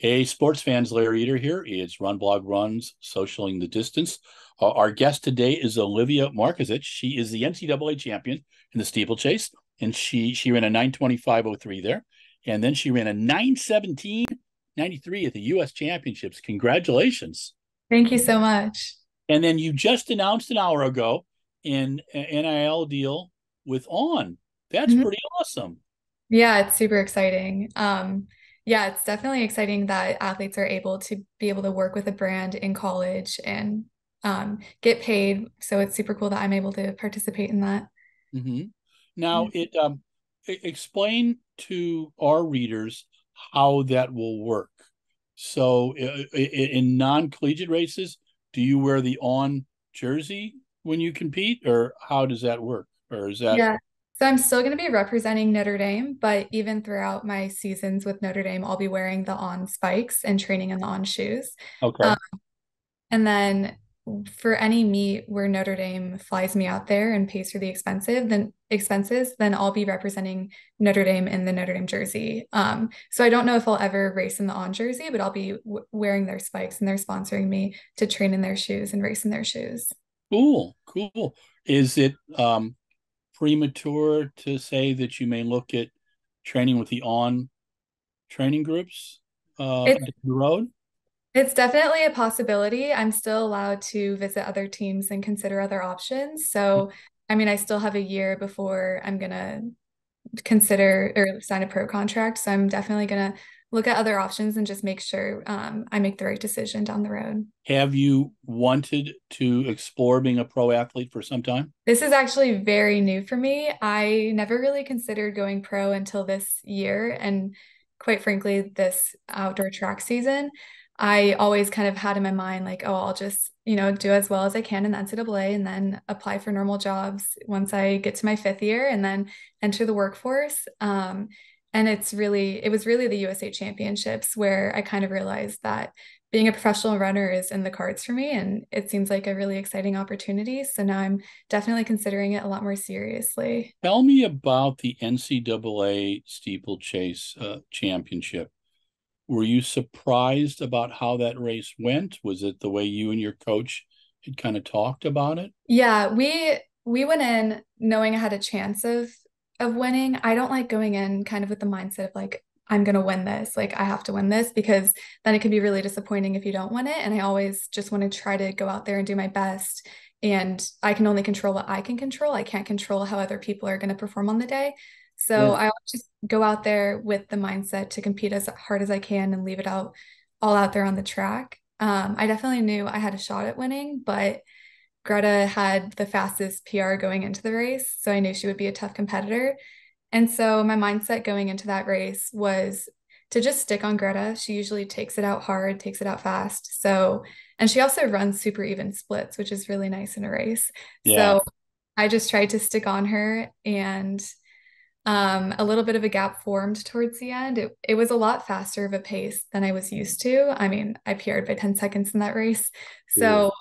Hey, sports fans, Larry Eder here. It's Run Blog Run's Socialing the Distance. Our guest today is Olivia Markezich. She is the NCAA champion in the steeplechase, and she ran a 9:25:03 there, and then she ran a 9:17:93 at the U.S. Championships. Congratulations! Thank you so much. And then you just announced an hour ago an NIL deal with On. That's Mhm. pretty awesome. Yeah, it's super exciting. Yeah, it's definitely exciting that athletes are able to work with a brand in college and get paid. So it's super cool that I'm able to participate in that. hmm Now, Yeah. explain to our readers how that will work. So, in non-collegiate races, do you wear the on jersey when you compete, or how does that work? Or is that Yeah. So I'm still going to be representing Notre Dame, but even throughout my seasons with Notre Dame, I'll be wearing the on spikes and training in the on shoes. okay? And then for any meet where Notre Dame flies me out there and pays for the expenses, then I'll be representing Notre Dame in the Notre Dame jersey. So I don't know if I'll ever race in the on jersey, but I'll be wearing their spikes and they're sponsoring me to train in their shoes and race in their shoes. Cool, cool. Is it premature to say that you may look at training with the on training groups It's down the road? it's definitely a possibility. I'm still allowed to visit other teams and consider other options. So, I mean, I still have a year before I'm gonna consider or sign a pro contract. So I'm definitely gonna look at other options and just make sure I make the right decision down the road. Have you wanted to explore being a pro athlete for some time? This is actually very new for me. I never really considered going pro until this year, and quite frankly, this outdoor track season. I always kind of had in my mind, like, oh, I'll just, do as well as I can in the NCAA and then apply for normal jobs once I get to my fifth year and then enter the workforce. And it was really the USA Championships where I kind of realized that being a professional runner is in the cards for me, and it seems like a really exciting opportunity. So now I'm definitely considering it a lot more seriously. Tell me about the NCAA steeplechase championship. Were you surprised about how that race went? Was it the way you and your coach had kind of talked about it? Yeah, we went in knowing I had a chance of winning. I don't like going in kind of with the mindset of like I'm gonna win this, like I have to win this because then it can be really disappointing if you don't win it. And I always just want to try to go out there and do my best. And I can only control what I can control. I can't control how other people are going to perform on the day. So Sure. I always just go out there with the mindset to compete as hard as I can and leave it out all out there on the track. I definitely knew I had a shot at winning, but Greta had the fastest PR going into the race, so I knew she would be a tough competitor. And so my mindset going into that race was to just stick on Greta. She usually takes it out hard, takes it out fast. So, and she also runs super even splits, which is really nice in a race. Yeah. So I just tried to stick on her and a little bit of a gap formed towards the end. It was a lot faster of a pace than I was used to. I mean, I PR'd by 10 seconds in that race. Sure. So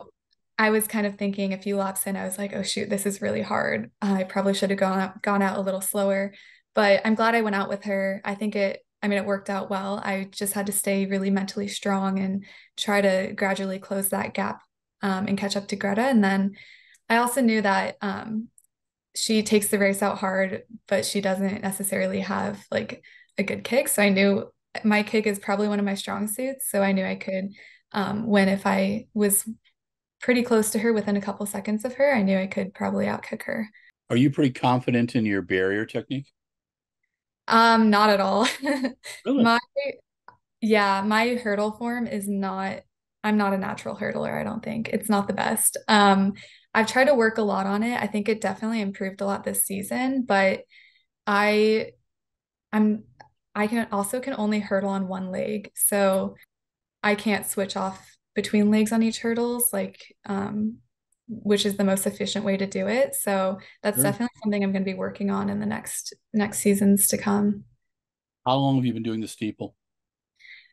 I was kind of thinking a few laps in, I was like, oh shoot, this is really hard. I probably should have gone out a little slower, but I'm glad I went out with her. I mean, it worked out well. I just had to stay really mentally strong and try to gradually close that gap and catch up to Greta. And then I also knew that she takes the race out hard, but she doesn't necessarily have like a good kick. So I knew my kick is probably one of my strong suits. So I knew I could win if I was pretty close to her within a couple seconds of her. I knew I could probably outkick her. Are you pretty confident in your barrier technique? Not at all. Really? My Yeah, my hurdle form is not, I'm not a natural hurdler, I don't think. It's not the best. I've tried to work a lot on it. I think it definitely improved a lot this season, but I I'm I can only hurdle on one leg. So I can't switch off between legs on each hurdles, which is the most efficient way to do it. So that's Sure. definitely something I'm going to be working on in the next seasons to come. How long have you been doing the steeple?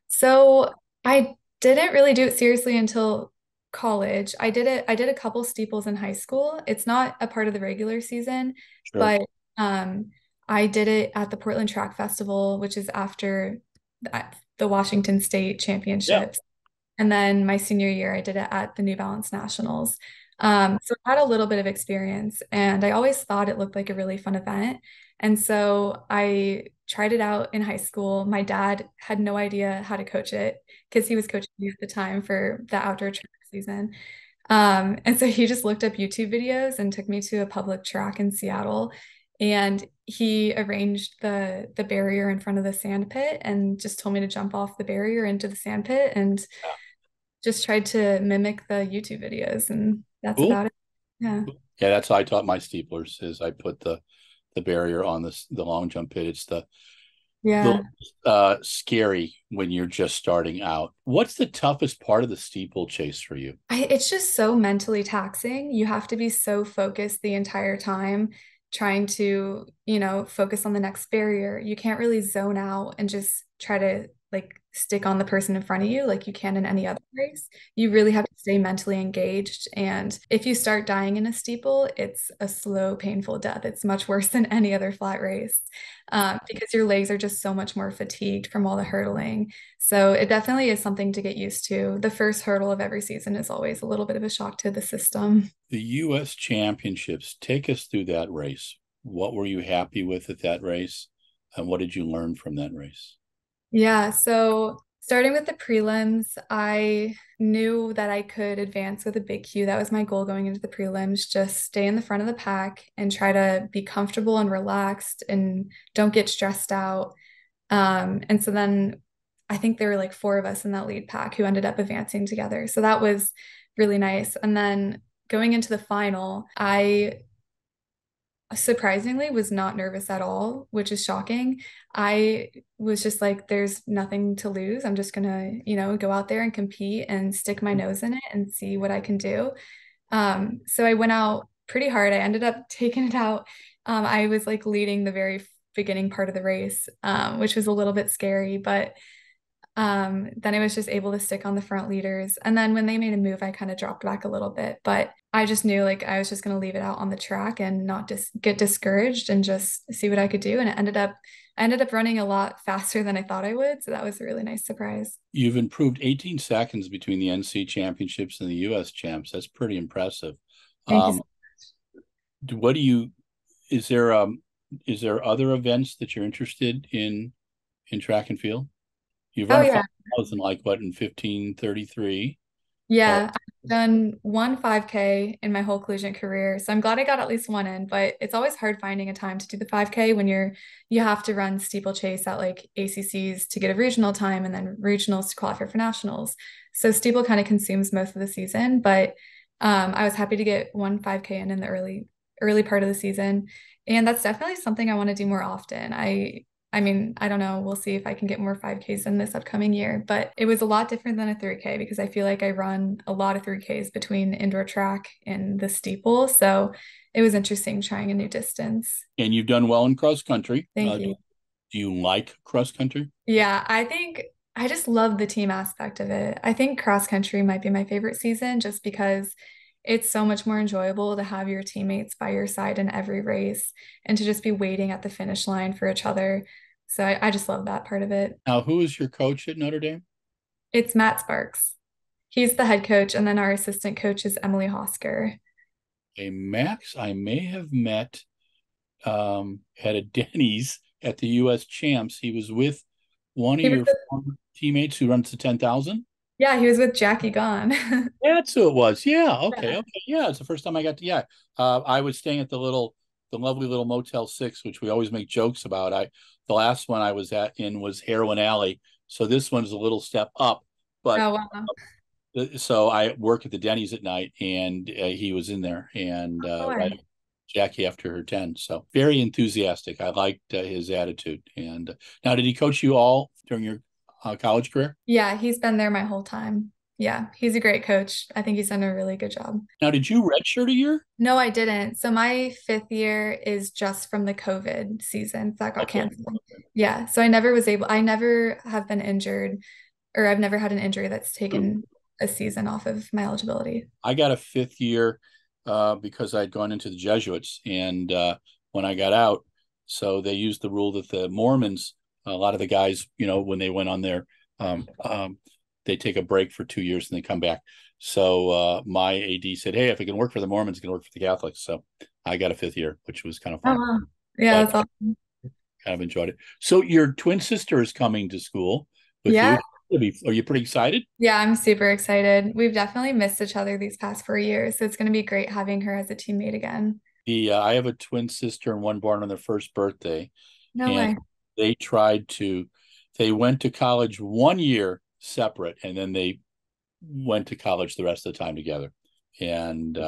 So I didn't really do it seriously until college. I did a couple steeples in high school. It's not a part of the regular season, Sure. but um, I did it at the Portland Track Festival, which is after the Washington State Yeah. Championships. And then my senior year, I did it at the New Balance Nationals. So I had a little bit of experience, and I always thought it looked like a really fun event. And so I tried it out in high school. My dad had no idea how to coach it because he was coaching me at the time for the outdoor track season. And so he just looked up YouTube videos and took me to a public track in Seattle. And he arranged the barrier in front of the sand pit and just told me to jump off the barrier into the sand pit and just tried to mimic the YouTube videos. And that's Cool. about it. Yeah. Yeah, that's how I taught my steeplers. Is I put the barrier on the long jump pit. It's the Yeah. scary when you're just starting out. What's the toughest part of the steeplechase for you? It's just so mentally taxing. You have to be so focused the entire time, trying to, focus on the next barrier. You can't really zone out and just try to like stick on the person in front of you like you can in any other race. You really have to stay mentally engaged. And if you start dying in a steeple, it's a slow, painful death. It's much worse than any other flat race, because your legs are just so much more fatigued from all the hurdling. So it definitely is something to get used to. The first hurdle of every season is always a little bit of a shock to the system. The U.S. Championships. Take us through that race. What were you happy with at that race, and what did you learn from that race? Yeah, so starting with the prelims, I knew that I could advance with a big Q. That was my goal going into the prelims, just stay in the front of the pack and try to be comfortable and relaxed and don't get stressed out. And so then I think there were like four of us in that lead pack who ended up advancing together. So that was really nice. And then going into the final, I surprisingly was not nervous at all, which is shocking. I was just like, there's nothing to lose. I'm just gonna, go out there and compete and stick my nose in it and see what I can do. So I went out pretty hard. I ended up taking it out. I was like leading the very beginning part of the race, which was a little bit scary, but then I was just able to stick on the front leaders. And then when they made a move, I kind of dropped back a little bit, but I just knew like I was just going to leave it out on the track and not just get discouraged and just see what I could do. And I ended up running a lot faster than I thought I would. So that was a really nice surprise. You've improved 18 seconds between the NC championships and the U.S. champs. That's pretty impressive. Thank you. Um, what do you? Is there is there other events that you're interested in track and field? You've Oh run a yeah. 5,000 like what in 15:33. Uh, Yeah, I've done one 5K in my whole collegiate career. So I'm glad I got at least one in, but it's always hard finding a time to do the 5K when you have to run steeplechase at like ACCs to get a regional time and then regionals to qualify for nationals. So steeple kind of consumes most of the season, but I was happy to get one 5K in the early part of the season. And that's definitely something I want to do more often. I mean, I don't know. We'll see if I can get more 5Ks in this upcoming year, but it was a lot different than a 3K because I feel like I run a lot of 3Ks between indoor track and the steeple. So it was interesting trying a new distance. and you've done well in cross country. Thank you. Do you like cross country? Yeah, I think I just love the team aspect of it. I think cross country might be my favorite season just because it's so much more enjoyable to have your teammates by your side in every race and to just be waiting at the finish line for each other. So I just love that part of it. Now, who is your coach at Notre Dame? It's Matt Sparks. He's the head coach, and then our assistant coach is Emily Hosker. A Max I may have met at a Denny's at the U.S. Champs. He was with one of He was your with, former teammates who runs the 10,000. yeah, he was with Jackie Gahn. That's who it was. Yeah. Okay. Yeah. Okay. Yeah. It's the first time I got to. Yeah. I was staying at the lovely little Motel 6, which we always make jokes about. The last one I was at in was Heroin Alley. So this one's a little step up, but Oh, wow. so I work at the Denny's at night, and he was in there, and right Jackie after her 10. So very enthusiastic. I liked his attitude. And now, did he coach you all during your college career? Yeah, he's been there my whole time. Yeah, he's a great coach. I think he's done a really good job. Now, did you redshirt a year? No, I didn't. So my fifth year is just from the COVID season that got Okay. canceled. Yeah, so I never have been injured, or I've never had an injury that's taken a season off of my eligibility. I got a fifth year because I'd gone into the Jesuits, and when I got out, so they used the rule that the Mormons A lot of the guys, when they went on there, um, um, they take a break for 2 years and they come back. So my AD said, "Hey, if it can work for the Mormons, it can work for the Catholics." So I got a fifth year, which was kind of Oh, fun, wow. Yeah, but that's awesome. kind of enjoyed it. So your twin sister is coming to school with Yeah. you. Are you pretty excited? Yeah, I'm super excited. We've definitely missed each other these past 4 years, so it's going to be great having her as a teammate again. I have a twin sister and one born on their first birthday, No and way. they tried to. They went to college 1 year separate, and then they went to college the rest of the time together. And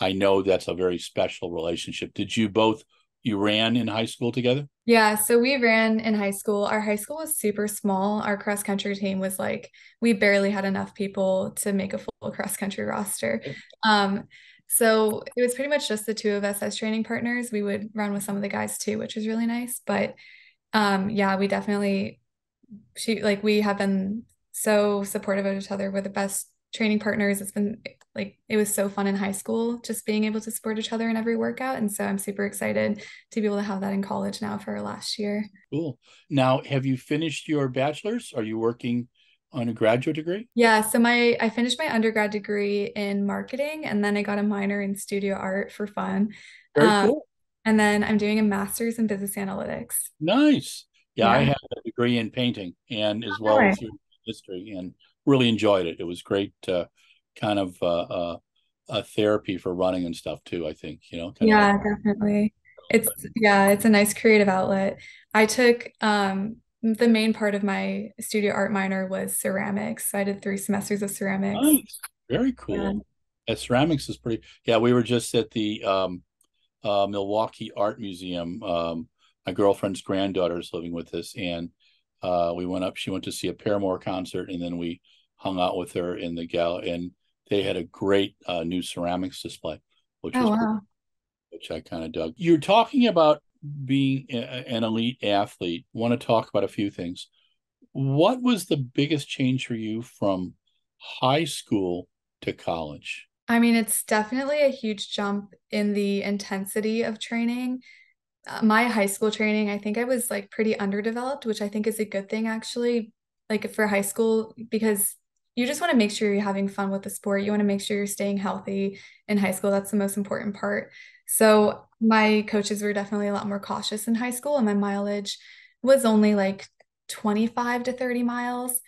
I know that's a very special relationship. Did you both? You ran in high school together? Yeah, so we ran in high school. Our high school was super small. Our cross country team was like, we barely had enough people to make a full cross country roster. Um, so it was pretty much just the two of us as training partners. We would run with some of the guys too, which was really nice. But yeah, we definitely we have been so supportive of each other. We're the best training partners. It's been like it was so fun in high school just being able to support each other in every workout. And so I'm super excited to be able to have that in college now for our last year. Cool. Now, have you finished your bachelor's? Are you working on a graduate degree? Yeah, so my I finished my undergrad degree in marketing and then I got a minor in studio art for fun. Very Um, cool. and then I'm doing a master's in business analytics. Nice. Yeah, I Yeah. have a degree in painting and as No well way. as history, and really enjoyed it. It was great, kind of a therapy for running and stuff too. I think kind of like. Yeah, definitely. It's a nice creative outlet. I took the main part of my studio art minor was ceramics. So I did 3 semesters of ceramics. Nice, very Yeah. cool. Yeah, ceramics is pretty. Yeah, we were just at the Milwaukee Art Museum. My girlfriend's granddaughter is living with us, and we went up. She went to see a Paramore concert, and then we hung out with her in the gallery. And they had a great new ceramics display, which Oh was wow. which I kind of dug. You're talking about being an elite athlete. Want to talk about a few things. What was the biggest change for you from high school to college? I mean, it's definitely a huge jump in the intensity of training. My high school training, I think I was like pretty underdeveloped, which I think is a good thing actually, like for high school, because you just want to make sure you're having fun with the sport. You want to make sure you're staying healthy in high school. That's the most important part. So my coaches were definitely a lot more cautious in high school, and my mileage was only like 25 to 30 miles.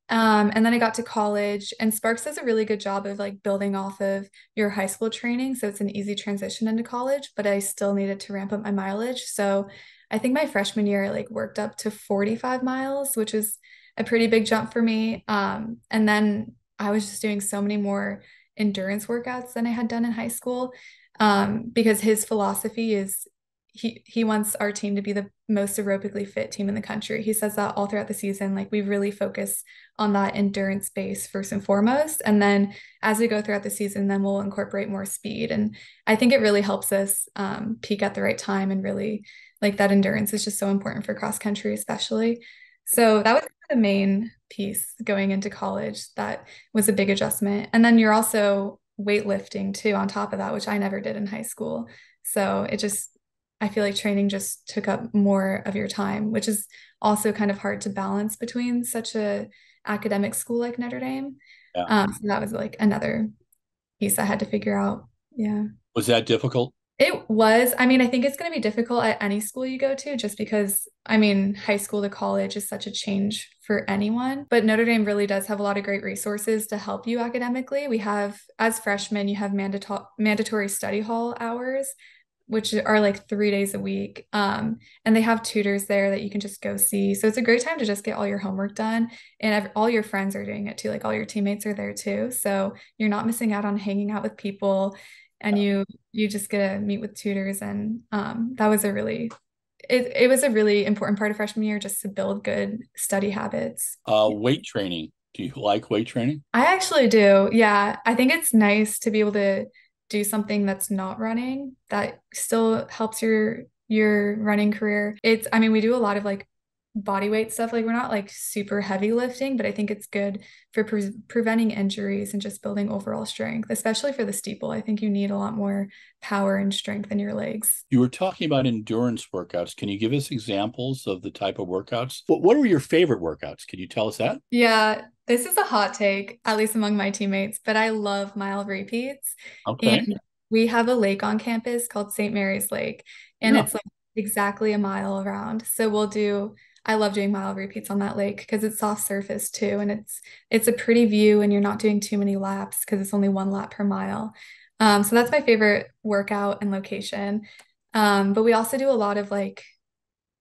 And then I got to college, and Sparks does a really good job of like building off of your high school training. So it's an easy transition into college, but I still needed to ramp up my mileage. So I think my freshman year, I like worked up to 45 miles, which is a pretty big jump for me. And then I was just doing so many more endurance workouts than I had done in high school. Because his philosophy is he wants our team to be the most aerobically fit team in the country. He says that all throughout the season, like we really focus on that endurance base first and foremost. And then as we go throughout the season, then we'll incorporate more speed. And I think it really helps us peak at the right time. And really, like that endurance is just so important for cross country, especially. So that was the main piece going into college. That was a big adjustment. And then you're also weightlifting too on top of that, which I never did in high school. So I feel like training just took up more of your time, which is also kind of hard to balance between such a academic school like Notre Dame. Yeah. So that was like another piece I had to figure out. Yeah. Was that difficult? It was. I mean, I think it's going to be difficult at any school you go to just because, I mean, high school to college is such a change for anyone. But Notre Dame really does have a lot of great resources to help you academically. We have, as freshmen, you have mandatory study hall hours, which are like 3 days a week. And they have tutors there that you can just go see. So it's a great time to just get all your homework done. And all your friends are doing it too. Like all your teammates are there too. So you're not missing out on hanging out with people, and you just get to meet with tutors. And that was it was a really important part of freshman year just to build good study habits. Weight training. Do you like weight training? I actually do. Yeah. I think it's nice to be able to do something that's not running that still helps your running career. I mean, we do a lot of like body weight stuff. Like we're not like super heavy lifting, but I think it's good for preventing injuries and just building overall strength, especially for the steeple. I think you need a lot more power and strength in your legs. You were talking about endurance workouts. Can you give us examples of the type of workouts? What are your favorite workouts? Can you tell us that? Yeah, this is a hot take, at least among my teammates, but I love mile repeats. And Okay. we have a lake on campus called St. Mary's Lake, and Yeah. it's like exactly a mile around. So I love doing mile repeats on that lake because it's soft surface too, and it's a pretty view, and you're not doing too many laps because it's only 1 lap per mile. So that's my favorite workout and location. But we also do a lot of like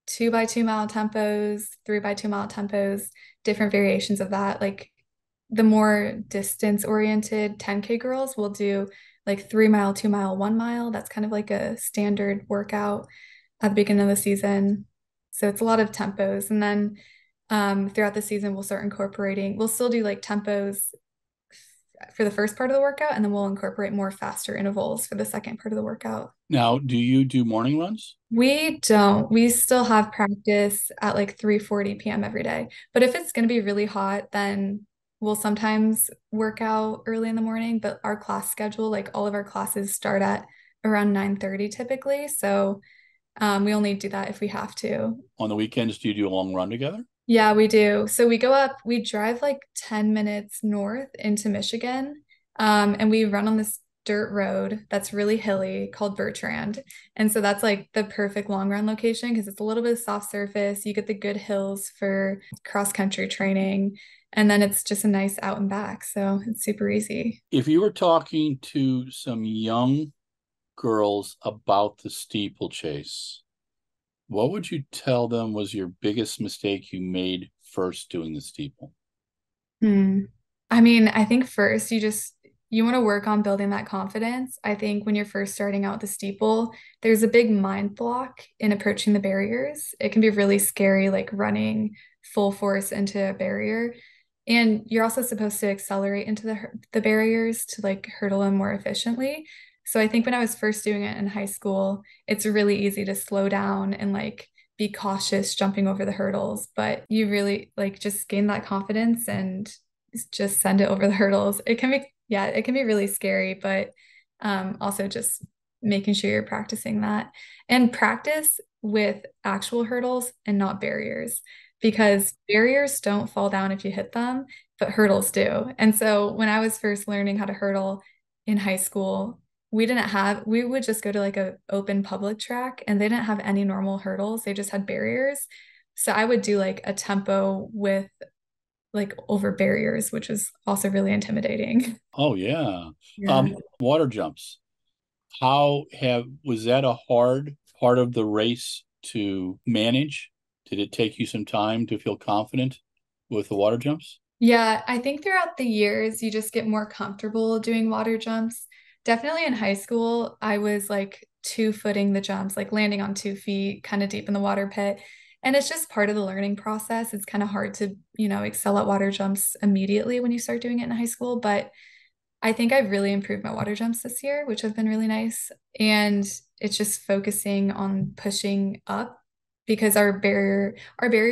2 by 2 mile tempos, 3 by 2 mile tempos, different variations of that. Like the more distance oriented 10K girls will do like 3 mile, 2 mile, 1 mile. That's kind of like a standard workout at the beginning of the season. So it's a lot of tempos. And then throughout the season, we'll still do like tempos for the first part of the workout, and then we'll incorporate more faster intervals for the second part of the workout. Now, do you do morning runs? We don't. We still have practice at like 3:40 p.m. every day. But if it's going to be really hot, then we'll sometimes work out early in the morning, but our class schedule, like all of our classes start at around 9:30 typically. So we only do that if we have to. On the weekends, do you do a long run together? Yeah, we do. So we drive like 10 minutes north into Michigan, and we run on this dirt road that's really hilly called Bertrand. And so that's like the perfect long run location because it's a little bit of soft surface. You get the good hills for cross country training, and then it's just a nice out and back. So it's super easy. If you were talking to some young girls about the steeplechase, what would you tell them was your biggest mistake you made first doing the steeple? Hmm. I mean, I think first you want to work on building that confidence. I think when you're first starting out the steeple, there's a big mind block in approaching the barriers. It can be really scary, like running full force into a barrier. And you're also supposed to accelerate into the barriers to like hurdle them more efficiently. So I think when I was first doing it in high school, it's really easy to slow down and like be cautious jumping over the hurdles, but you really like just gain that confidence and just send it over the hurdles. Yeah, it can be really scary, but also just making sure you're practicing that and practice with actual hurdles and not barriers because barriers don't fall down if you hit them, but hurdles do. And so when I was first learning how to hurdle in high school, we would just go to like a open public track and they didn't have any normal hurdles. They just had barriers. So I would do like a tempo with like over barriers, which was also really intimidating. Oh yeah. Yeah. Water jumps. Was that a hard part of the race to manage? Did it take you some time to feel confident with the water jumps? Yeah, I think throughout the years, you just get more comfortable doing water jumps. Definitely in high school, I was like 2 footing the jumps, like landing on 2 feet, kind of deep in the water pit. And it's just part of the learning process. It's kind of hard to, excel at water jumps immediately when you start doing it in high school. But I think I've really improved my water jumps this year, which have been really nice. And it's just focusing on pushing up because our barrier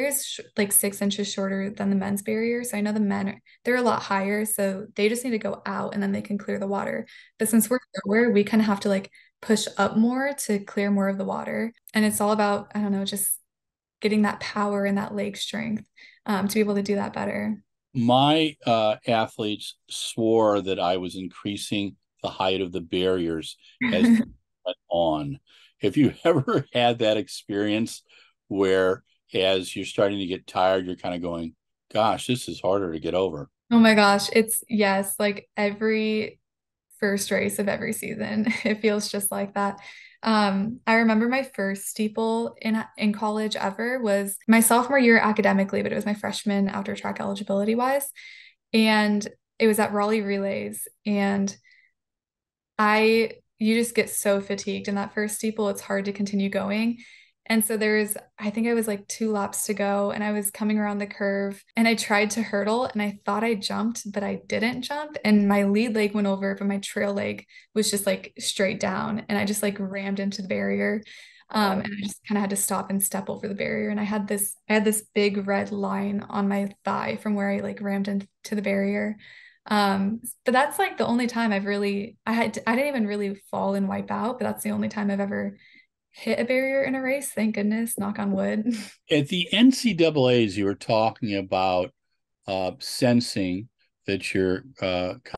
is like 6 inches shorter than the men's barrier. So I know they're a lot higher. So they just need to go out and then they can clear the water. But since we're lower, we kind of have to like push up more to clear more of the water. And it's all about, I don't know, just getting that power and that leg strength to be able to do that better. My athletes swore that I was increasing the height of the barriers as they went on. Have you ever had that experience where, as you're starting to get tired, you're kind of going, gosh, this is harder to get over? Oh my gosh, it's yes, like every first race of every season. It feels just like that. I remember my first steeple in college ever was my sophomore year academically, but it was my freshman outdoor track eligibility wise. And it was at Raleigh Relays. And you just get so fatigued in that first steeple, it's hard to continue going. And so I think I was like 2 laps to go and I was coming around the curve and I tried to hurdle and I thought I jumped, but I didn't jump. And my lead leg went over, but my trail leg was just like straight down and I just like rammed into the barrier. Oh, And I just kind of had to stop and step over the barrier. And I had this big red line on my thigh from where I like rammed into the barrier. But that's like the only time I didn't even really fall and wipe out, but that's the only time I've ever hit a barrier in a race. Thank goodness, knock on wood. at the NCAA's, you were talking about sensing that your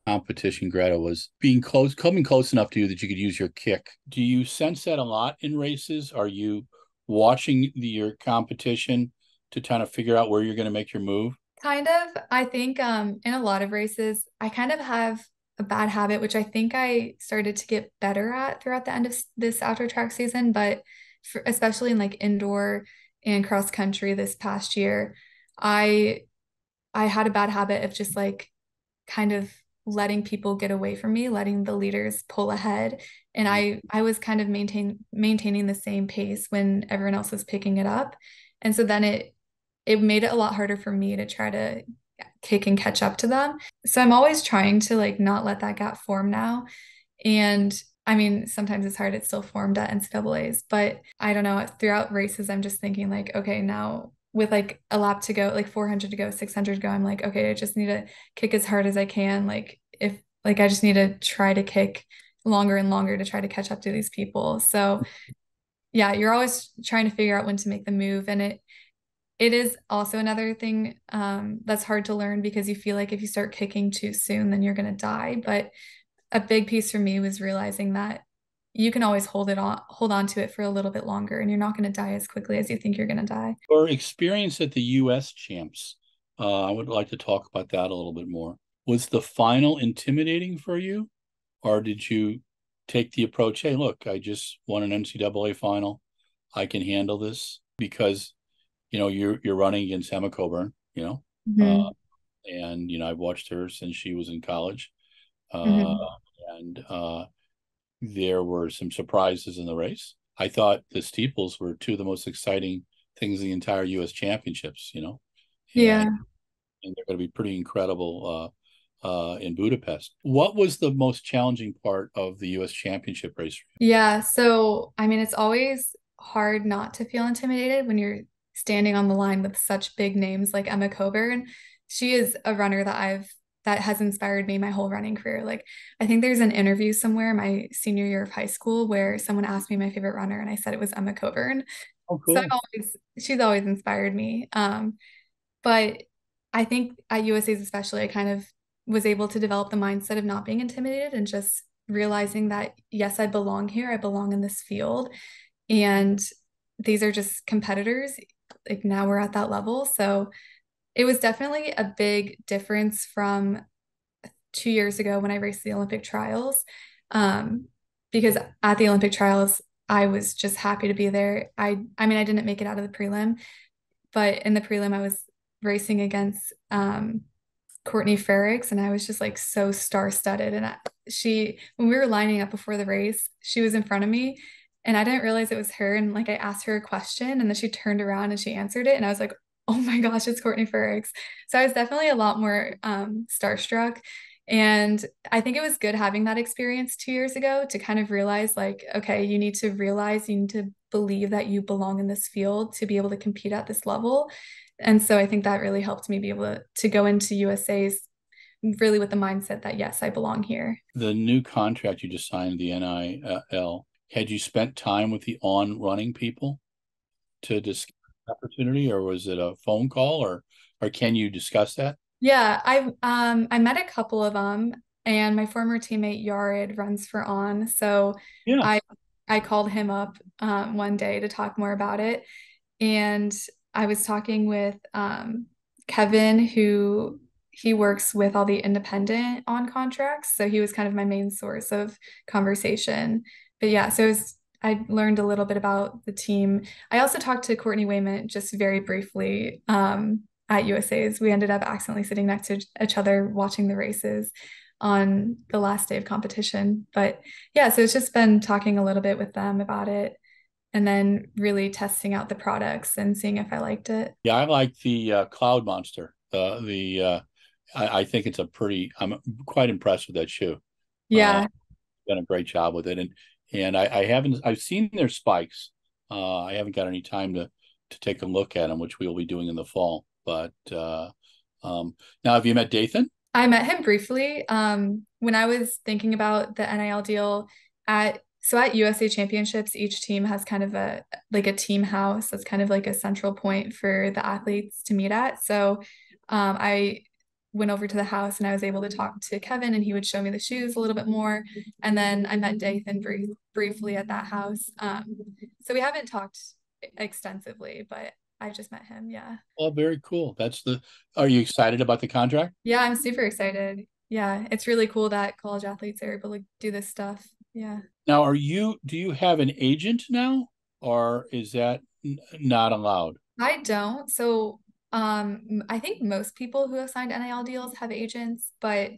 competition, Greta, was being close, coming close enough to you that you could use your kick. Do you sense that a lot in races? Are you watching your competition to kind of figure out where you're going to make your move? Kind of. I think in a lot of races, I kind of have a bad habit, which I think I started to get better at throughout the end of this outdoor track season, but especially in like indoor and cross country this past year, I I had a bad habit of just like kind of letting people get away from me, letting the leaders pull ahead. And I was kind of maintaining the same pace when everyone else was picking it up. And so then it made it a lot harder for me to try to kick and catch up to them. So I'm always trying to like not let that gap form now. And I mean, sometimes it's hard, it's still formed at NCAA's, but I don't know. Throughout races, I'm just thinking like, okay, now with like a lap to go, like 400 to go, 600 to go, I'm like, okay, I just need to kick as hard as I can. Like if like I just need to try to kick longer and longer to try to catch up to these people. So yeah, you're always trying to figure out when to make the move. And it is also another thing that's hard to learn because you feel like if you start kicking too soon, then you're going to die. But a big piece for me was realizing that you can always hold on to it for a little bit longer, and you're not going to die as quickly as you think you're going to die. Or experience at the U.S. champs. I would like to talk about that a little bit more. Was the final intimidating for you, or did you take the approach, hey, look, I just won an NCAA final. I can handle this because, you're running against Emma Coburn, uh, Hmm. and, I've watched her since she was in college. Uh, Hmm. and there were some surprises in the race. I thought the steeples were two of the most exciting things in the entire U.S. championships, and, Yeah. and they're going to be pretty incredible in Budapest. What was the most challenging part of the U.S. championship race? Yeah. So, I mean, it's always hard not to feel intimidated when you're standing on the line with such big names like Emma Coburn. She is a runner that has inspired me my whole running career. Like, I think there's an interview somewhere my senior year of high school where someone asked me my favorite runner, and I said it was Emma Coburn. Oh, So cool. she's always inspired me. But I think at USA's especially, I kind of was able to develop the mindset of not being intimidated and just realizing that, yes, I belong here. I belong in this field. And these are just competitors. Like now we're at that level. So it was definitely a big difference from 2 years ago when I raced the Olympic trials. Um, because at the Olympic trials, I was just happy to be there. I mean, I didn't make it out of the prelim, but in the prelim, I was racing against Courtney Frericks, and I was just like so star-studded. And when we were lining up before the race, she was in front of me, and I didn't realize it was her. And like I asked her a question, and then she turned around and she answered it, and I was like, "Oh my gosh, it's Courtney Frericks!" So I was definitely a lot more starstruck. And I think it was good having that experience 2 years ago to kind of realize, like, okay, you need to believe that you belong in this field to be able to compete at this level. And so I think that really helped me be able to go into USA's really with the mindset that, yes, I belong here. The new contract you just signed, the NIL, had you spent time with the on running people to discuss opportunity, or was it a phone call, or can you discuss that? Yeah, I met a couple of them, and my former teammate Yared runs for On, so Yeah. I I called him up one day to talk more about it, and I was talking with Kevin, who he works with all the independent On contracts, so he was kind of my main source of conversation. But yeah, I learned a little bit about the team. I also talked to Courtney Wayment just very briefly at USA's. We ended up accidentally sitting next to each other watching the races on the last day of competition. But yeah, so it's just been talking a little bit with them about it and then really testing out the products and seeing if I liked it. Yeah, I like the Cloud Monster. I think it's I'm quite impressed with that shoe. Uh, Yeah. Done a great job with it, and I've seen their spikes. I haven't got any time to take a look at them, which we will be doing in the fall. But now, have you met Dathan? I met him briefly when I was thinking about the NIL deal at USA Championships, each team has kind of a team house that's kind of like a central point for the athletes to meet at. So I went over to the house and I was able to talk to Kevin and he would show me the shoes a little bit more. And then I met Dathan briefly at that house. So we haven't talked extensively, but I just met him. Yeah. Oh, very cool. Are you excited about the contract? Yeah, I'm super excited. Yeah, it's really cool that college athletes are able to do this stuff. Yeah. Now, do you have an agent now, or is that not allowed? I don't. So, I think most people who have signed NIL deals have agents, but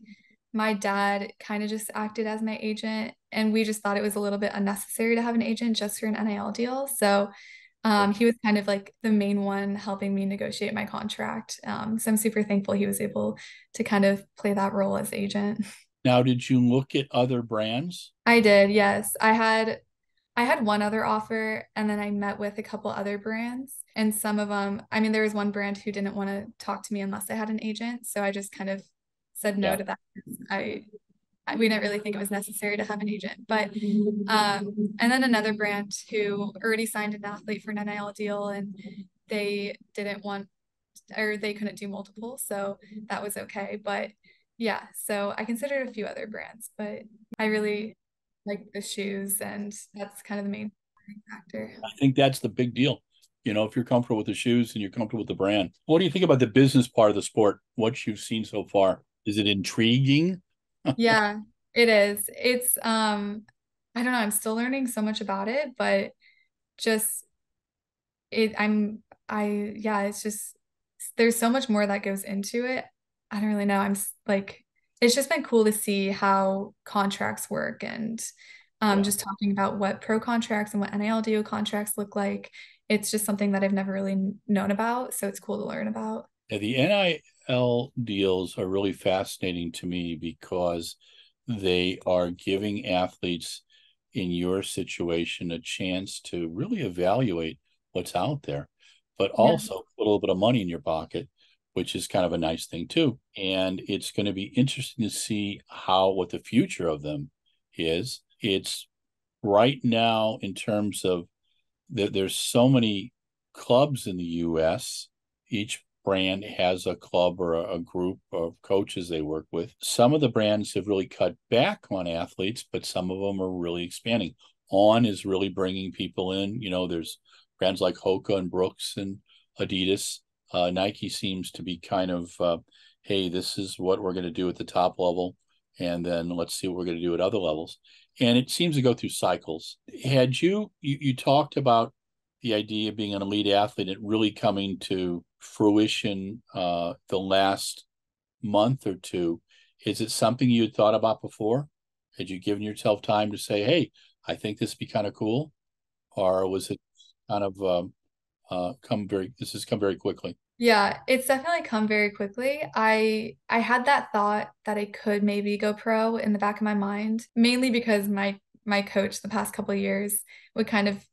my dad kind of just acted as my agent, and we just thought it was a little bit unnecessary to have an agent just for an NIL deal. So, he was kind of like the main one helping me negotiate my contract. So I'm super thankful he was able to kind of play that role as agent. Now, did you look at other brands? I did, yes. I had one other offer and then I met with a couple other brands and some of them, I mean, there was one brand who didn't want to talk to me unless I had an agent. So I just kind of said no Yeah. to that. I, we didn't really think it was necessary to have an agent. But and then another brand who already signed an athlete for an NIL deal and they didn't want or they couldn't do multiple, so that was okay. But yeah, so I considered a few other brands, but I really like the shoes and that's kind of the main factor. I think that's the big deal. If you're comfortable with the shoes and you're comfortable with the brand. What do you think about the business part of the sport? What you've seen so far? Is it intriguing? Yeah, it is. It's I don't know, I'm still learning so much about it, but just it I'm I yeah, it's just there's so much more that goes into it. I don't really know. Like it's just been cool to see how contracts work and Yeah. just talking about what pro contracts and what NIL deal contracts look like. It's just something that I've never really known about, so it's cool to learn about. Yeah, the NIL deals are really fascinating to me because they are giving athletes in your situation a chance to really evaluate what's out there, but Yeah. also put a little bit of money in your pocket, which is kind of a nice thing too. And it's going to be interesting to see what the future of them is. It's right now in terms of there's so many clubs in the US. Each brand has a club or a group of coaches they work with. Some of the brands have really cut back on athletes, but some of them are really expanding. On is really bringing people in. There's brands like Hoka and Brooks and Adidas. Nike seems to be kind of, hey, this is what we're going to do at the top level, and then let's see what we're going to do at other levels. And it seems to go through cycles. Had you talked about the idea of being an elite athlete and really coming to fruition the last month or two? Is it something you had thought about before? Had you given yourself time to say, hey, I think this would be kind of cool? Or was it kind of this has come very quickly? Yeah, it's definitely come very quickly. I had that thought that I could maybe go pro in the back of my mind, mainly because my coach the past couple of years would kind of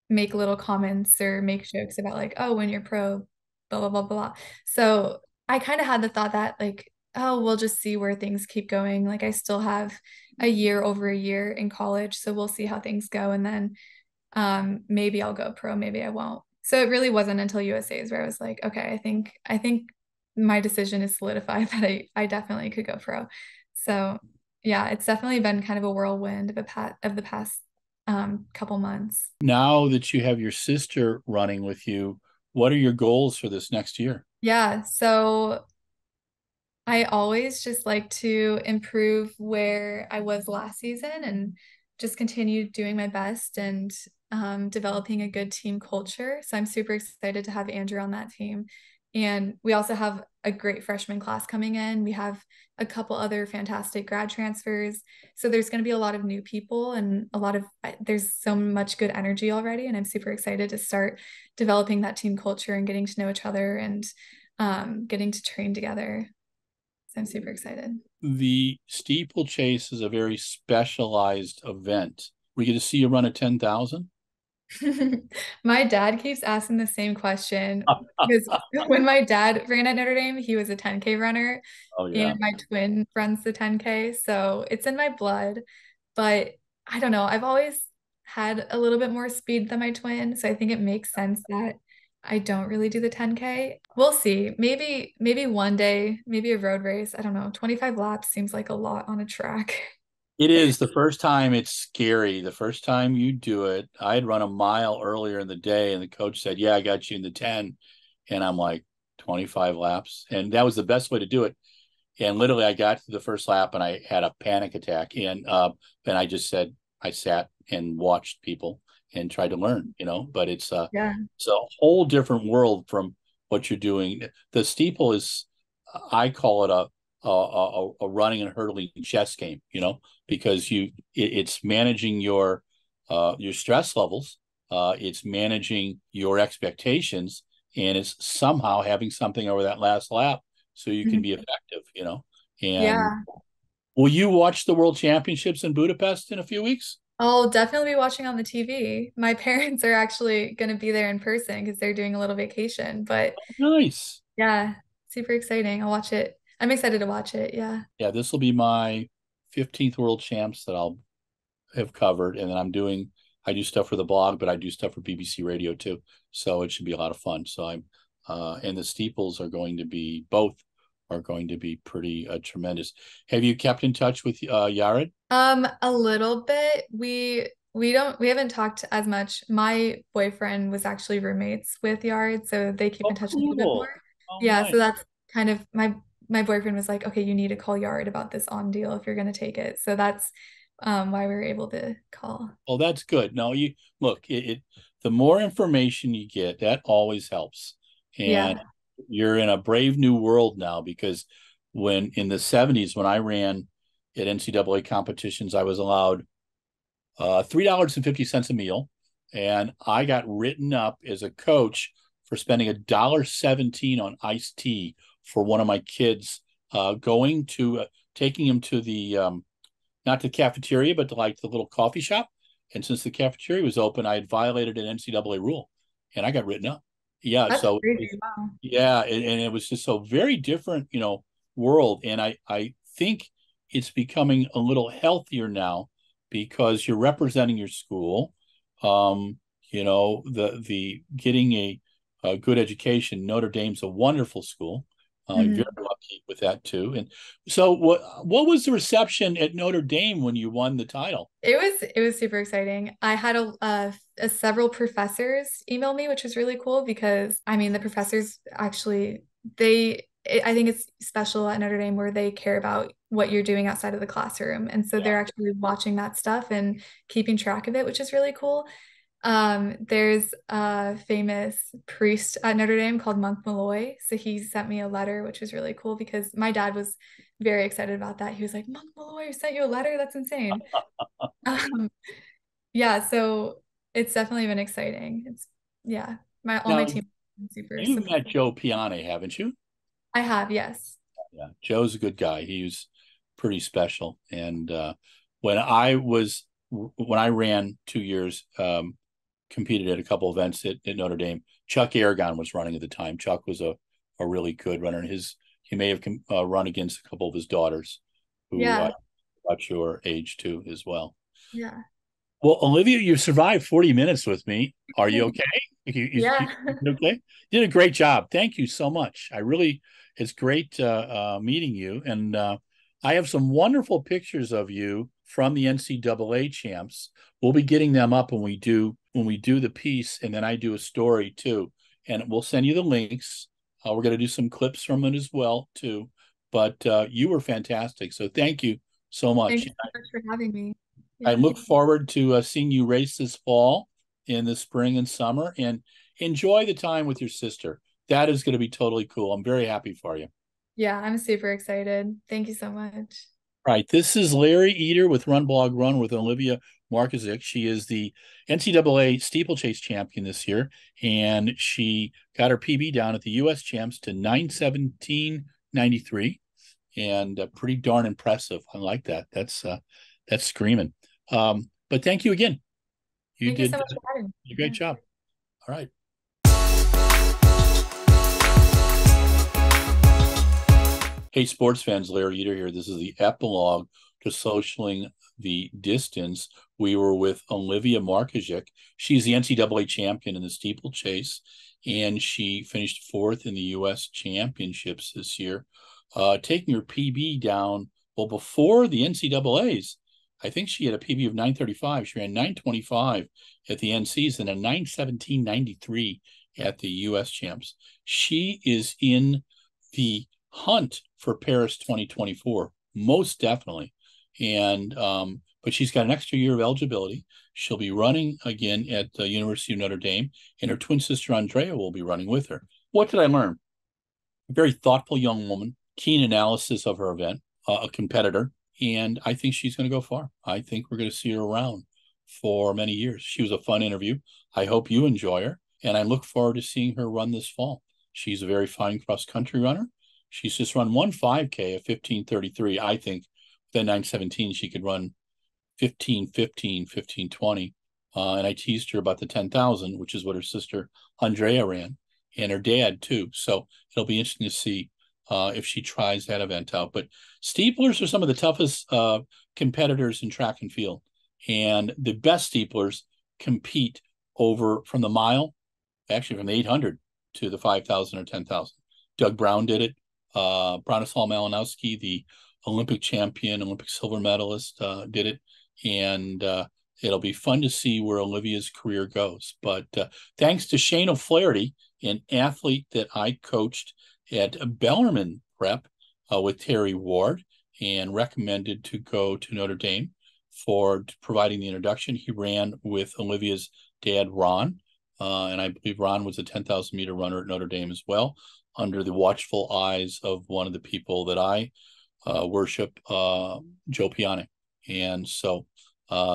make little comments or make jokes about like, oh, when you're pro, blah blah blah blah. So I kind of had the thought that like, oh, we'll just see where things keep going. Like I still have a year over a year in college, so we'll see how things go and then maybe I'll go pro, maybe I won't. So it really wasn't until USA's where I was like, okay, I think my decision is solidified that I definitely could go pro. So yeah, it's definitely been kind of a whirlwind of the past couple months. Now that you have your sister running with you, what are your goals for this next year? Yeah, so I always just like to improve where I was last season and just continue doing my best and developing a good team culture. So I'm super excited to have Andrew on that team. And we also have a great freshman class coming in. We have a couple other fantastic grad transfers. So there's going to be a lot of new people and there's so much good energy already. And I'm super excited to start developing that team culture and getting to know each other and getting to train together. So I'm super excited. The steeplechase is a very specialized event. We get to see you run a 10,000. My dad keeps asking the same question because when my dad ran at Notre Dame, he was a 10K runner, Oh and yeah. my twin runs the 10K. So it's in my blood. But I don't know. I've always had a little bit more speed than my twin. So I think it makes sense that I don't really do the 10K. We'll see. Maybe one day, maybe a road race. I don't know. 25 laps seems like a lot on a track. It is the first time it's scary. The first time you do it, I had run a mile earlier in the day, and the coach said, "Yeah, I got you in the 10." And I'm like, 25 laps. And that was the best way to do it. And literally, I got to the first lap and I had a panic attack. And I just said, I sat and watched people and tried to learn, but Yeah. it's a whole different world from what you're doing. The steeple is, I call it a running and hurdling chess game, because it's managing your stress levels, it's managing your expectations, and it's somehow having something over that last lap so you can Mhm. be effective. And Yeah. will you watch the World Championships in Budapest in a few weeks? I'll definitely be watching on the TV. My parents are actually going to be there in person because they're doing a little vacation. But Nice. yeah, super exciting. I'll watch it. I'm excited to watch it. Yeah. Yeah, this will be my 15th World Champs that I'll have covered, and then I do stuff for the blog, but I do stuff for BBC Radio too. So it should be a lot of fun. So and the steeples are going to be both are going to be pretty tremendous. Have you kept in touch with Yared? A little bit. We haven't talked as much. My boyfriend was actually roommates with Yard, so they keep Oh, in touch a little bit more. cool. Oh, Yeah, nice. so that's kind of my boyfriend was like, okay, you need to call Yard about this on deal if you're gonna take it. So that's why we were able to call. Well, that's good. No, you look, the more information you get, that always helps. And Yeah. you're in a brave new world now, because when in the 70s, when I ran at NCAA competitions, I was allowed $3.50 a meal. And I got written up as a coach for spending $1.17 on iced tea for one of my kids, taking him to the not the cafeteria, but to like the little coffee shop. And since the cafeteria was open, I had violated an NCAA rule, and I got written up. Yeah, That's so crazy. Wow. yeah, and it was just so very different, world. And I think it's becoming a little healthier now because you're representing your school. The getting a good education. Notre Dame's a wonderful school. Very Mhm. lucky with that too. And so, what was the reception at Notre Dame when you won the title? It was super exciting. I had several professors email me, which was really cool because I mean the professors actually I think it's special at Notre Dame where they care about what you're doing outside of the classroom, and so Yeah. they're actually watching that stuff and keeping track of it, which is really cool. There's a famous priest at Notre Dame called Monk Malloy. So he sent me a letter, which was really cool because my dad was very excited about that. He was like, Monk Malloy sent you a letter? That's insane. Um, yeah, so it's definitely been exciting. Yeah, my all my Now, team super you've met supportive. Joe Piane, haven't you? I have, yes. Yeah, Joe's a good guy. He was pretty special. And when I was when I ran 2 years, competed at a couple events at Notre Dame. Chuck Aragon was running at the time. Chuck was a really good runner, and he may have run against a couple of his daughters, who Yeah, about your age too as well. yeah. Well, Olivia, you survived 40 minutes with me. Are you okay? Yeah. You okay? You did a great job. Thank you so much. It's great meeting you. And I have some wonderful pictures of you from the NCAA champs. We'll be getting them up when we do the piece, and then I do a story too. And we'll send you the links. We're going to do some clips from it as well too. But you were fantastic. So thank you so Thanks much. so much for having me. I Yeah. look forward to seeing you race this fall, in the spring and summer, and enjoy the time with your sister. That is going to be totally cool. I'm very happy for you. Yeah, I'm super excited. Thank you so much. All right. This is Larry Eder with Run Blog Run with Olivia Markezich. She is the NCAA steeplechase champion this year, and she got her PB down at the U.S. champs to 9:17.93, and pretty darn impressive. I like that. That's screaming. But thank you again. You Thank you did so much for having a me. great Yeah. job. All right. Hey, sports fans, Larry Eder here. This is the epilogue to Socialing the Distance. We were with Olivia Markezich. She's the NCAA champion in the steeplechase, and she finished fourth in the U.S. championships this year, taking her PB down. Well, before the NCAAs, I think she had a PB of 9:35. She ran 9:25 at the NCs and a 9:17.93 at the U.S. champs. She is in the hunt for Paris 2024, most definitely. And but she's got an extra year of eligibility. She'll be running again at the University of Notre Dame, and her twin sister Andrea will be running with her. What did I learn? A very thoughtful young woman, keen analysis of her event, a competitor, and I think she's going to go far. I think we're going to see her around for many years. She was a fun interview. I hope you enjoy her, and I look forward to seeing her run this fall. She's a very fine cross country runner. She's just run one 5K at 15:33. I think then 9:17 she could run 15:15, 15:20. And I teased her about the 10,000, which is what her sister Andrea ran, and her dad too. So it'll be interesting to see if she tries that event out. But steeplers are some of the toughest competitors in track and field, and the best steeplers compete over from the mile, actually from the 800 to the 5,000 or 10,000. Doug Brown did it. Bronislaw Malinowski, the Olympic champion, Olympic silver medalist, did it. And it'll be fun to see where Olivia's career goes. But thanks to Shane O'Flaherty, an athlete that I coached at Bellarmine Prep with Terry Ward and recommended to go to Notre Dame for providing the introduction. He ran with Olivia's dad, Ron. And I believe Ron was a 10,000 meter runner at Notre Dame as well, under the watchful eyes of one of the people that I worship, Joe Piana. And so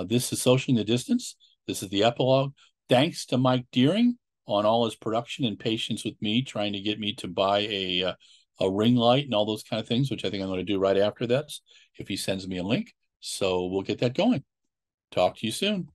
this is Socialing the Distance. This is the epilogue. Thanks to Mike Deering on all his production and patience with me, trying to get me to buy a ring light and all those kind of things, which I think I'm going to do right after this, if he sends me a link. So we'll get that going. Talk to you soon.